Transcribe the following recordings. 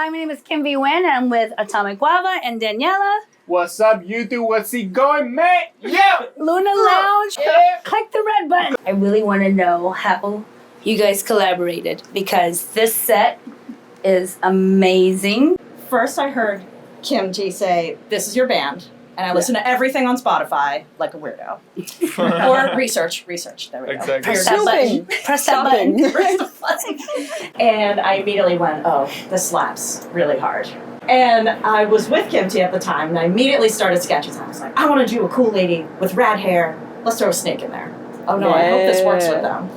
Hi, my name is KimVy Nguyen. I'm with Atomic Guava and Daniela. What's up, YouTube? What's it going, man? Yeah! Luna Lounge. Yeah. Click the red button. I really want to know how you guys collaborated because this set is amazing. First, I heard KimThy say, "This is your band," and I listened to everything on Spotify like a weirdo. Or research. There we go. Exactly. Press that button. Press that button. Press the button. And I immediately went, "Oh, this slaps really hard." And I was with KimThy at the time, and I immediately started sketches. I was like, "I want to do a cool lady with rad hair. Let's throw a snake in there. Oh no, I hope this works with them."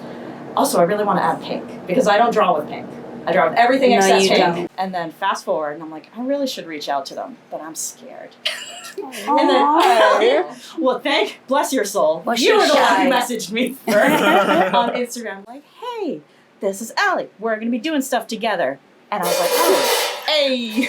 Also, I really want to add pink because I don't draw with pink. I draw with everything except pink. Don't. And then fast forward, and I'm like, I really should reach out to them, but I'm scared. And then, well, bless your soul. Well, you were the one who messaged me first on Instagram, like, "Hey, this is Allie. We're going to be doing stuff together." And I was like, "Oh, hey."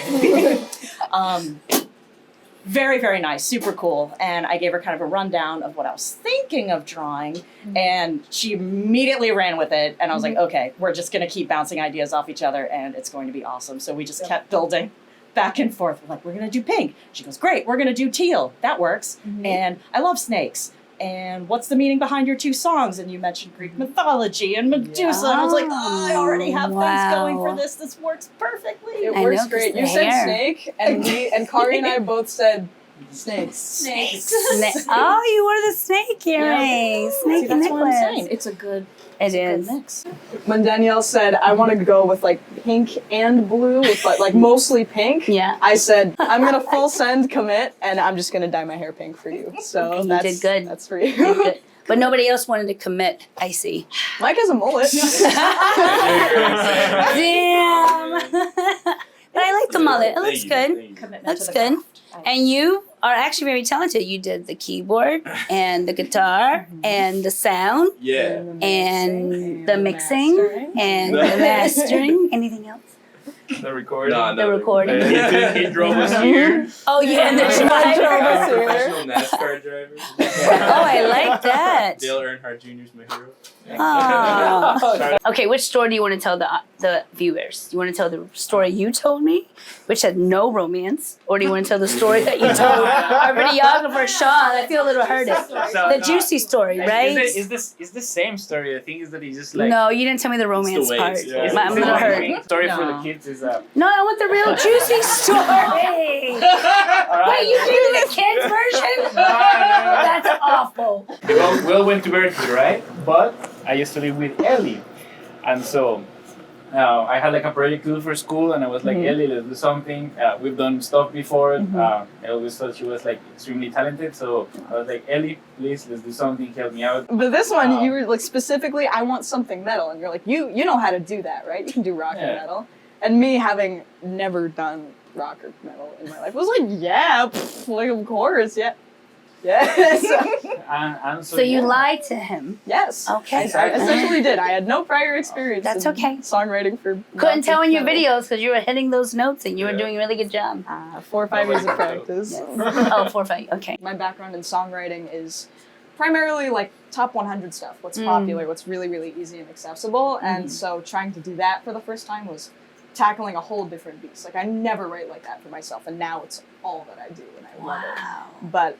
Very, very nice, super cool. And I gave her kind of a rundown of what I was thinking of drawing, and she immediately ran with it. And I was like, okay, we're just gonna keep bouncing ideas off each other, and it's going to be awesome. So we just kept building back and forth. We're like, we're gonna do pink. She goes, great, we're gonna do teal. That works. And I love snakes. And what's the meaning behind your two songs? And you mentioned Greek mythology and Medusa. And I was like, oh, I already have things going for this. This works perfectly. It works great. You said snake, and Kari and I both said snakes. Snakes. Oh, you wore the snake earrings. Snake that's necklace. what I'm saying. It's a good mix. When Danielle said, I want to go with like pink and blue, but like mostly pink, I said, I'm going to full send commit, and I'm just going to dye my hair pink for you. So you did good. That's for you. But nobody else wanted to commit, I see. Mike has a mullet. Damn. But I like the mullet. It looks good. Looks good. And you are actually very talented. You did the keyboard and the guitar and the sound. Yeah. And the mixing and the mastering. Anything else? The recording. The recording. He drove us here. Oh yeah, and the driver. Professional NASCAR driver. Oh, I like that. Dale Earnhardt Jr. is my hero. Oh. Okay, which story do you want to tell the viewers? Do you want to tell the story you told me, which had no romance, or do you want to tell the story that you told our videographer Sean? I feel a little hurted. The juicy story, right? Is this same story? I think is that he just like. No, you didn't tell me the romance part. Yeah. I'm a little hurt. Story for the kids is No, I want the real juicy story. Wait, you do the kids version? That's awful. Will went to Berkeley, right? But I used to live with Ellie, and so I had like a project to do for school, and I was like, Ellie, let's do something. We've done stuff before. I always thought she was like extremely talented, so I was like, Ellie, please, let's do something. Help me out. But this one, you were like specifically, I want something metal, and you're like, you know how to do that, right? You can do rock and metal. And me having never done rock or metal in my life was like, yeah, like of course, yeah. Yes. So you lied to him? Yes. Okay. I essentially did. I had no prior experience. That's okay. Songwriting for. Couldn't tell in your videos because you were hitting those notes and you were doing a really good job. 4 or 5 years of practice. Yes. Oh, 4 or 5. Okay. My background in songwriting is primarily like top 100 stuff. What's popular, what's really, really easy and accessible. And so trying to do that for the first time was tackling a whole different beast. Like I never write like that for myself, and now it's all that I do, and I love it. But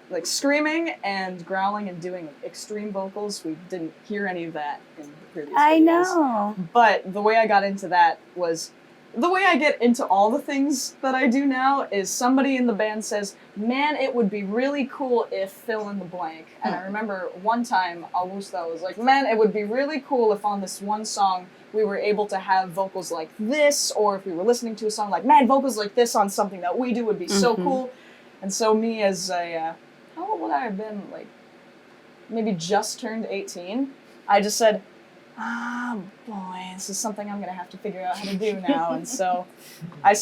like screaming and growling and doing extreme vocals, we didn't hear any of that in the previous videos. I know. But the way I got into that was the way I get into all the things that I do now is somebody in the band says, man, it would be really cool if fill in the blank. And I remember one time Augusta was like, man, it would be really cool if on this one song we were able to have vocals like this, or if we were listening to a song like, man, vocals like this on something that we do would be so cool. And so me as a, how old would I have been? Like maybe just turned 18. I just said, boy, this is something I'm going to have to figure out how to do now. And so I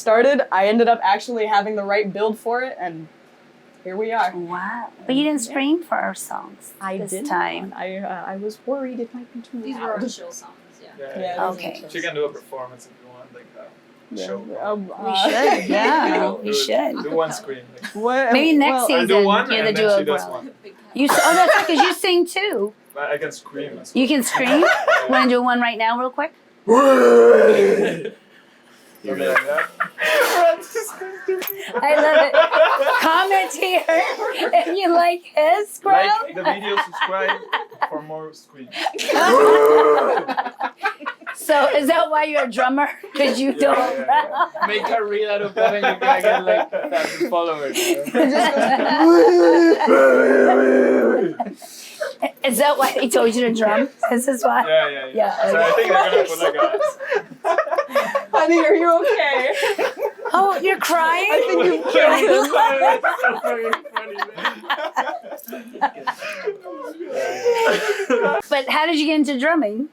ended up actually having the right build for it, and here we are. Wow. But you didn't scream for our songs this time. I was worried it might be too loud. These were our chill songs, Okay. She can do a performance if you want, like show. We should, yeah. We should. Do one scream. Maybe next season do one, you're the and then duo she does girl. one. That's right, because you sing too. But I can scream as well. You can scream? Want to do one right now real quick? Something like that. I love it. Comment here if you like his growl. Like the video, subscribe for more screams. So is that why you're a drummer? Because you don't growl? Make a reel out of that and you're gonna get like 1,000 followers. Is that why they told you to drum? This is why? Yeah. So I think they're gonna put like a... Honey, are you okay? Oh, you're crying? I think you killed him. But how did you get into drumming?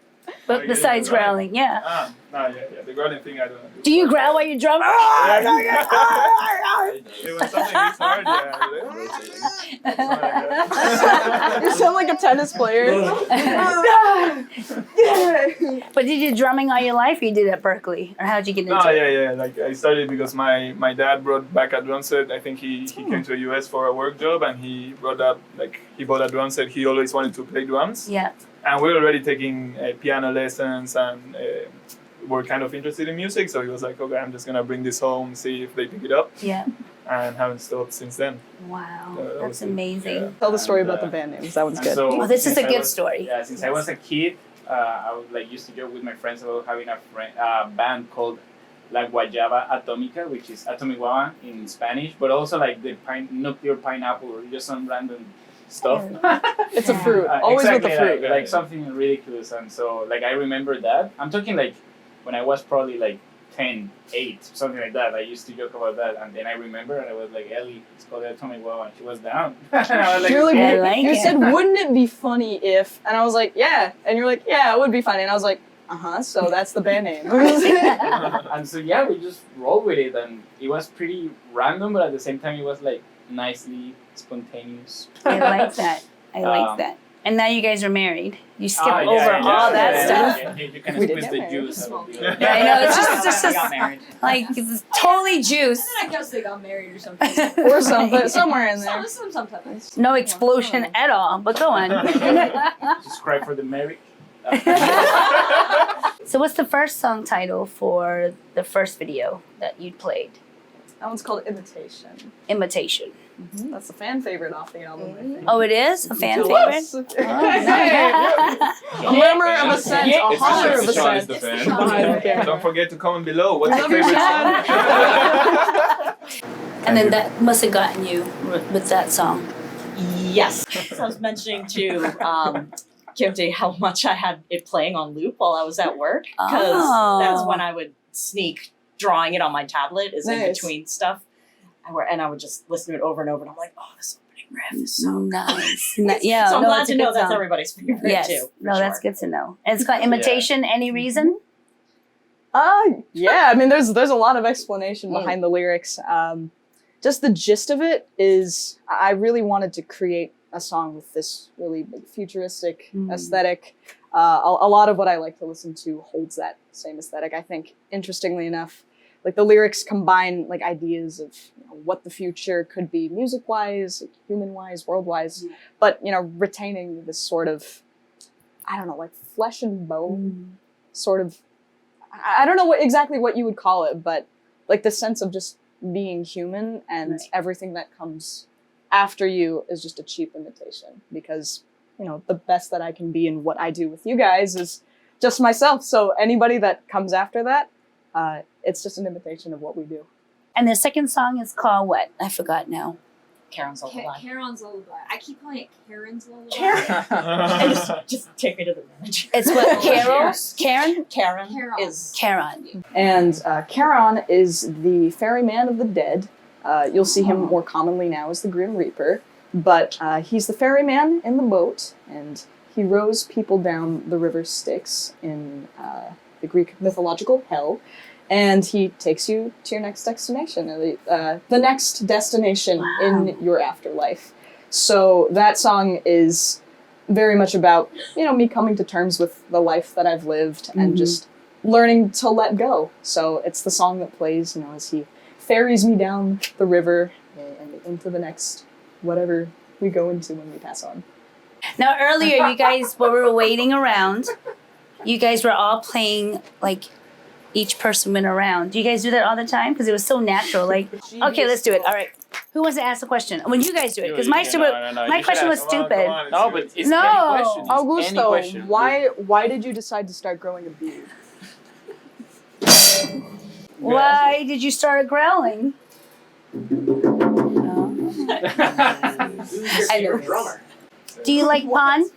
But besides growling, yeah. The growling thing I don't know. Do you growl while you drum? It was something this hard, You sound like a tennis player. But did you do drumming all your life or you did it at Berkeley? Or how'd you get into it? Yeah. Like I started because my dad brought back a drum set. I think he came to the US for a work job and he brought up, like he bought a drum set. He always wanted to play drums. Yeah. And we were already taking piano lessons and were kind of interested in music. So he was like, okay, I'm just going to bring this home, see if they pick it up. Yeah. And haven't stopped since then. Wow. That That's was it. amazing. Yeah. Tell the story about the band names. That one's And good. so Oh, this is since a I good was- story. Yeah, since I was a kid, I used to joke with my friends about having a band called La Guayaba Atómica, which is atomic guava in Spanish, but also like the nuclear pineapple or just some random stuff. It's a fruit. Always exactly with the fruit. like something ridiculous. And so like I remember that. I'm talking like when I was probably like 10, 8, something like that. I used to joke about that, and then I remember, and I was like, Ellie, it's called Atomic Guava, and she was down. And I was like, You're like, I like you it. said, wouldn't it be funny if? And I was like, yeah. And you're like, yeah, it would be funny. And I was like, so that's the band name. and so yeah, we just rolled with it, and it was pretty random, but at the same time, it was like nicely spontaneous. I like that. I like that. And now you guys are married. You skip over all that stuff. You can We did squeeze get the married. juice out of the Yeah, I know. It's just got married. like it's totally juice. I guess they got married or something. Or something, somewhere in there. Sometimes. No explosion at all, but go on. Subscribe for the marriage. So what's the first song title for the first video that you played? That one's called Imitation. Imitation. That's a fan favorite off the album, I think. Oh, it is? A fan favorite? Yes. Oh, nice. A murmur of a scent, a holler of a Sean is scent. the fan. Behind the camera. Don't forget to comment below. What's your Love you, favorite Sean. song? And then that must have gotten you with that song. Yes. So I was mentioning to KimThy how much I had it playing on loop while I was at work, because Oh. that's when I would sneak drawing it on my tablet is in Nice. between stuff. And I would just listen to it over and over, and I'm like, oh, this opening riff is so Nice. Yeah, so I'm no, glad it's a to know good that's song. everybody's favorite Yes. too. for No, that's sure. good to know. And it's called Imitation. Any reason? Yeah, I mean, there's a lot of explanation behind the lyrics. Just the gist of it is, I really wanted to create a song with this really big futuristic aesthetic. A lot of what I like to listen to holds that same aesthetic. I think, interestingly enough, like the lyrics combine like ideas of what the future could be music-wise, human-wise, world-wise, but retaining this sort of, I don't know, like flesh and bone sort of. I don't know exactly what you would call it, but like the sense of just being human, and everything that comes after you is just a cheap imitation, because the best that I can be in what I do with you guys is just myself. So anybody that comes after that, it's just an imitation of what we do. And the second song is called what? I forgot now. Karen's Lullaby. Karen's Lullaby. I keep calling it Karen's Lullaby. And just take me to the manager. It's what? Carol's? Karen? Karen Karen. is Karen. And Charon is the ferryman of the dead. You'll see him more commonly now as the Grim Reaper, but he's the ferryman in the boat, and he rows people down the river Styx in the Greek mythological hell, and he takes you to your next destination, the next destination in your afterlife. So that song is very much about, me coming to terms with the life that I've lived and just learning to let go. So it's the song that plays, as he ferries me down the river and into the next whatever we go into when we pass on. Now, earlier, you guys, while we were waiting around, you guys were all playing, like, each person went around. Do you guys do that all the time? Because it was so natural. Like, okay, let's do it. All right. Who wants to ask the question? When you guys do it, because my my question was stupid. No, but it's No. any question. It's any Augusto, question. why did you decide to start growing a beard? Why did you start growling? You're a drummer. Do you like pun?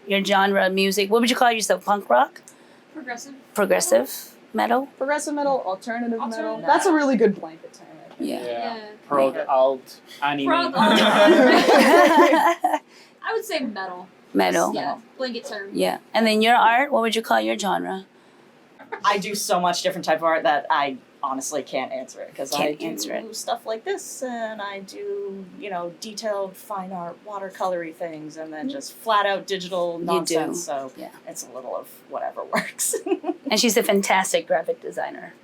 Your genre of music, what would you call yourself? Punk rock? Progressive. Progressive metal? Progressive metal, alternative metal. Alternative. That's a really good blanket term. I think. Yeah. Yeah. Prog, alt, anime. Prog, I would say metal. Metal. Yeah. Blanket term. Yeah. And then your art, what would you call your genre? I do so much different type of art that I honestly can't answer it because I Can't do answer it. stuff like this and I do, detailed fine art, watercolory things, and then just flat out digital nonsense. do. So Yeah. it's a little of whatever works. And she's a fantastic graphic designer.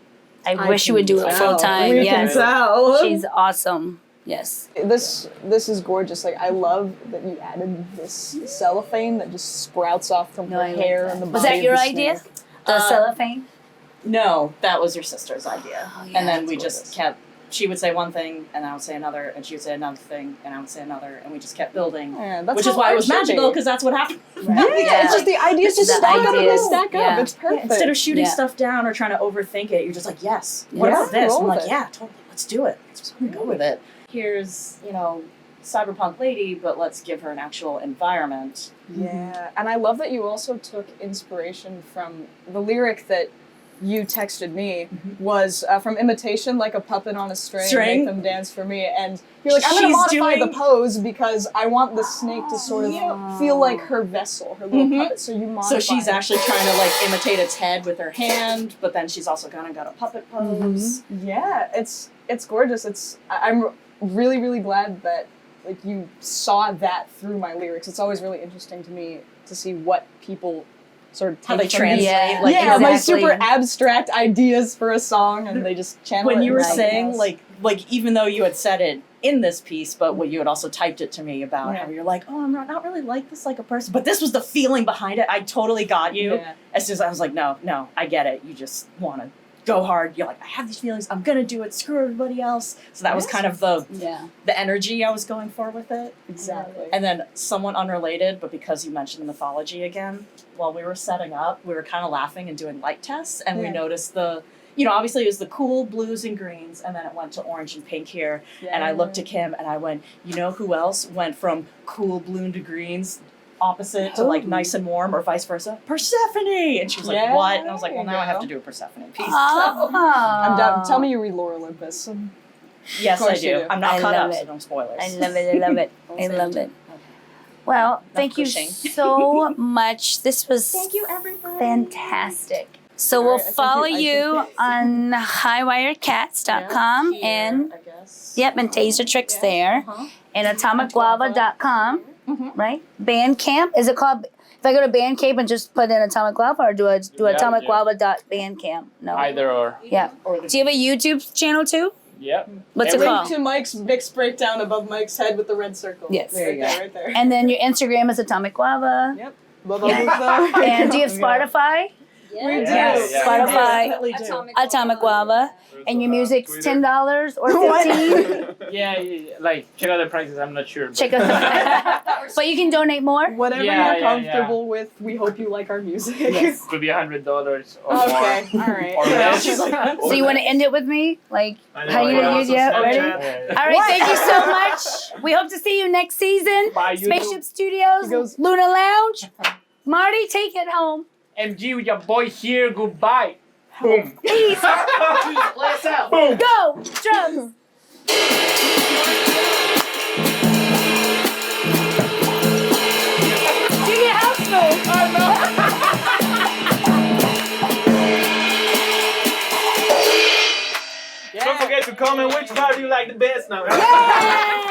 I I wish you would do it can full tell. time. We Yes. can tell. She's awesome. Yes. This is gorgeous. Like I love that you added this cellophane that just sprouts off from No, her I like hair that. and the Was body that of your the idea? snake. The cellophane? No, that was your sister's idea. Oh, yeah, and then that's we gorgeous. just kept, she would say one thing and I would say another and she would say another thing and I would say another and we just kept building. Yeah, that's Which is how why it art was should magical be. because that's what happened. Yeah. It's just the ideas just The stack up and they ideas, stack yeah. up. It's perfect. Instead of shooting Yeah. stuff down or trying to overthink it, you're just like, yes. What Yeah, about this? roll I'm with like, it. yeah, totally. Let's do it. Let's just go with it. Here's, cyberpunk lady, but let's give her an actual environment. Yeah, and I love that you also took inspiration from the lyric that you texted me was from Imitation, like a puppet on a string, String? make them dance for me. And you're like, I'm going to She's modify doing- the pose because I want the snake to sort of feel like her vessel, her little Mhm. puppet. So you modify So she's it. actually trying to imitate its head with her hand, but then she's also kind of got a puppet pose. Yeah, it's gorgeous. I'm really, really glad that you saw that through my lyrics. It's always really interesting to me to see what people sort of How take they from these- translate. Yeah. my exactly. super abstract ideas for a song, and they just channel When it you were into something saying else. like even though you had said it in this piece, but what you had also typed it to me about Yeah. how you're like, oh, I'm not really like this like a person, but this was the feeling behind it. I totally got you. Yeah. As soon as I was like, no, I get it. You just want to go hard. You're like, I have these feelings. I'm gonna do it. Screw everybody else. So that was Yes. kind of the Yeah. energy I was going for with it. Exactly. And then somewhat unrelated, but because you mentioned mythology again, while we were setting up, we were kind of laughing and doing light tests, and we Yeah. noticed obviously it was the cool blues and greens, and then it went to orange and pink here. And I looked at Kim and I went, who else went from cool blue to greens opposite to Who? nice and warm, or vice versa? Persephone! And she was like, Yeah, what? And I was like, well, there now you I have go. to do a Persephone piece. Oh. I'm done. Tell me you read Lore Olympus. Yes, Of I course you do. do. I'm not I caught love up, it. so no spoilers. I love it. I love it. I love it. Well, thank you pushing. so much. This was Thank you, everybody. fantastic. So All we'll right, I think follow you- I you think- on highwirecats.com Here, and I guess. and Taser Tricks there Uh-huh. and atomicguava.com, Mhm. right? Bandcamp, is it called? If I go to Bandcamp and just put in Atomic Guava, or do I do Yeah, atomicguava.bandcamp? No. Either or. Yeah. Or the Do you have a YouTube channel too? Yep. What's Every- it Link called? to Mike's mix breakdown above Mike's head with the red circle. Yes. There you right go. right there. And then your Instagram is Atomic Guava. Yep. Love Yeah. Augusto. And do you have Spotify? Yes. We do. Yes. Yeah. Spotify, Definitely do. Atomic Guava. And your music's Twitter. $10 or What? $15. Yeah, check out the prices. I'm not sure. Check out. But you can donate more. Whatever Yeah, you're yeah, comfortable with, we hope you like our music. Yes. Could be $100 or Okay. more. All right. Or less. So you want to end it with me, like I know, how you I you know. yeah ready? Snapchat. All right, thank you so much. We hope to see you next season. Bye, YouTube. Spaceship Studios, He goes- Luna Lounge. Marty, take it home. MG with your boy here. Goodbye. Boom. Peace. Play us out. Boom. Go drums. Give me a house move. Don't forget to comment which part you like the best now. Yay!